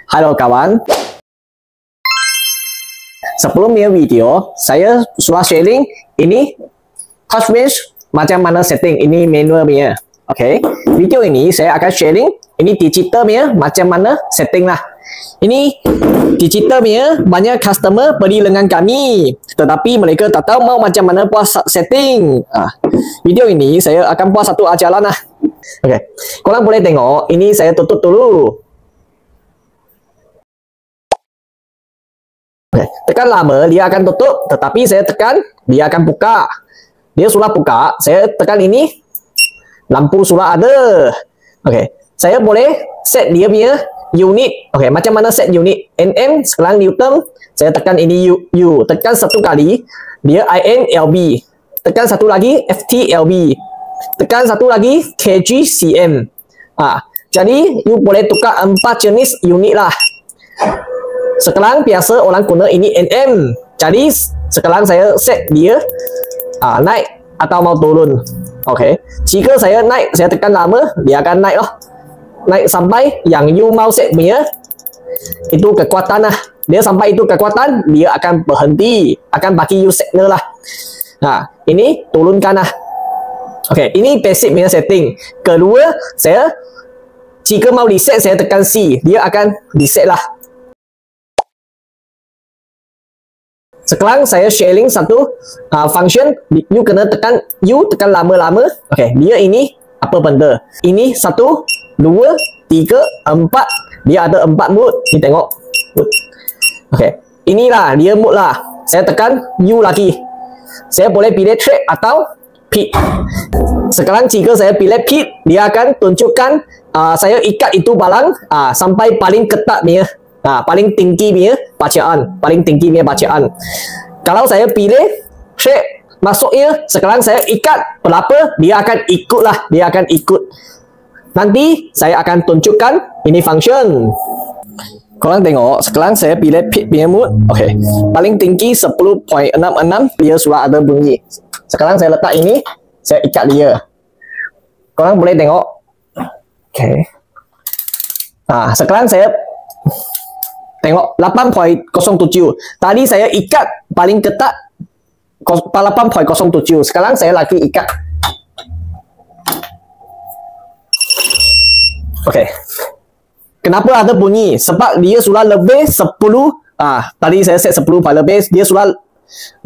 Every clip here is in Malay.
Halo kawan. Sebelum video, saya sudah sharing ini touch range macam mana setting, ini manual punya. Okay. Video ini saya akan sharing ini digital punya macam mana setting lah. Ini digital punya banyak customer beli dengan kami, tetapi mereka tak tahu mau macam mana buat setting. Video ini saya akan buat satu ajaran lah. Okay. Korang boleh tengok, ini saya tutup dulu. Okay. Tekan lama, dia akan tutup. Tetapi saya tekan, dia akan buka. Dia sudah buka, saya tekan ini, lampu sudah ada. Okay. Saya boleh set dia punya unit. Okay. Macam mana set unit? NM, sekarang Newton. Saya tekan ini U. Tekan satu kali, dia IN/LB. Tekan satu lagi, FT/LB. Tekan satu lagi, kg/cm. Jadi, you boleh tukar 4 jenis unit lah. Sekarang biasa orang guna ini NM. Jadi sekarang saya set dia naik atau mau turun. Okey. Jika saya naik, saya tekan lama, dia akan naik loh. Naik sampai yang you mau set punya itu kekuatan lah. Dia sampai itu kekuatan, dia akan berhenti, akan bagi you signal lah. Ini turunkan lah. Okey, ini basic punya setting. Kedua, saya jika mau reset, saya tekan C, dia akan reset lah. Sekarang saya sharing satu function, you kena tekan lama-lama. Okey, dia ini apa benda? Ini 1, 2, 3, 4. Dia ada 4 mode. Ni tengok. Okey, inilah dia mode lah. Saya tekan U lagi. Saya boleh pilih track atau pit. Sekarang jika saya pilih pit, dia akan tunjukkan saya ikat itu barang sampai paling ketat punya. Paling tinggi punya bacaan. Kalau saya pilih track, masuknya sekarang saya ikat berapa, dia akan ikut lah. Nanti saya akan tunjukkan ini function. Korang tengok, sekarang saya pilih pit punya mode. Okey, paling tinggi 10.66, dia sudah ada bunyi. Sekarang saya letak ini, saya ikat dia. Korang boleh tengok. Okey. Sekarang saya tengok 8.07. Tadi saya ikat paling ketat 8.07. Sekarang saya lagi ikat. Okey. Kenapa ada bunyi? Sebab dia sudah lebih 10. Tadi saya set 10 lebih. Dia sudah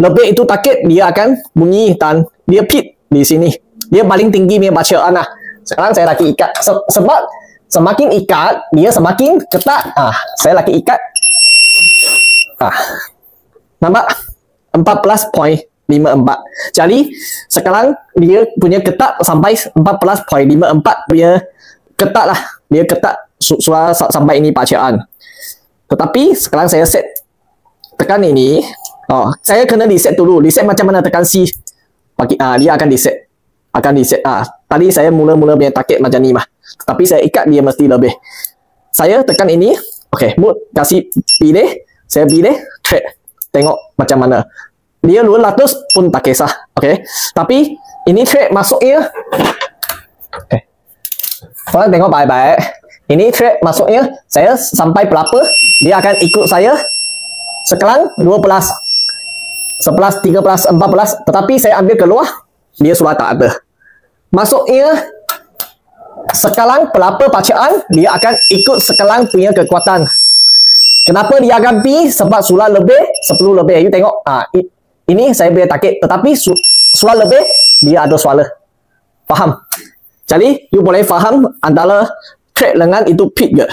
lebih itu target, dia akan bunyi dan dia pit di sini. Dia paling tinggi punya bacaan lah. Sekarang saya lagi ikat. Sebab semakin ikat, dia semakin ketat. Saya lagi ikat. Nampak? 14.54. Jadi, sekarang dia punya ketat sampai 14.54. Dia ketat lah. Dia ketat suara sampai ini bacaan. Tetapi, sekarang saya set. Tekan ini. Saya kena reset dulu. Reset macam mana? Tekan C. Dia akan reset. Tadi saya mula-mula punya target macam ni mah. Tapi saya ikat dia mesti lebih. Saya tekan ini. Okey, mode kasih pilih. Saya pilih track. Tengok macam mana. Dia 200 pun tak kisah. Okey. Tapi ini track masuknya. Korang tengok baik-baik. Ini track masuknya. Saya sampai berapa, dia akan ikut saya. Sekarang 12, 11, 13, 14. Tetapi saya ambil keluar, dia sudah tak ada. Masuknya sekarang berapa bacaan, dia akan ikut sekarang punya kekuatan. Kenapa dia akan pi? Sebab sudah lebih 10 lebih. You tengok, ini saya boleh target. Tetapi sudah lebih, dia ada suara. Faham? Jadi, you boleh faham antara track dengan itu pit ke.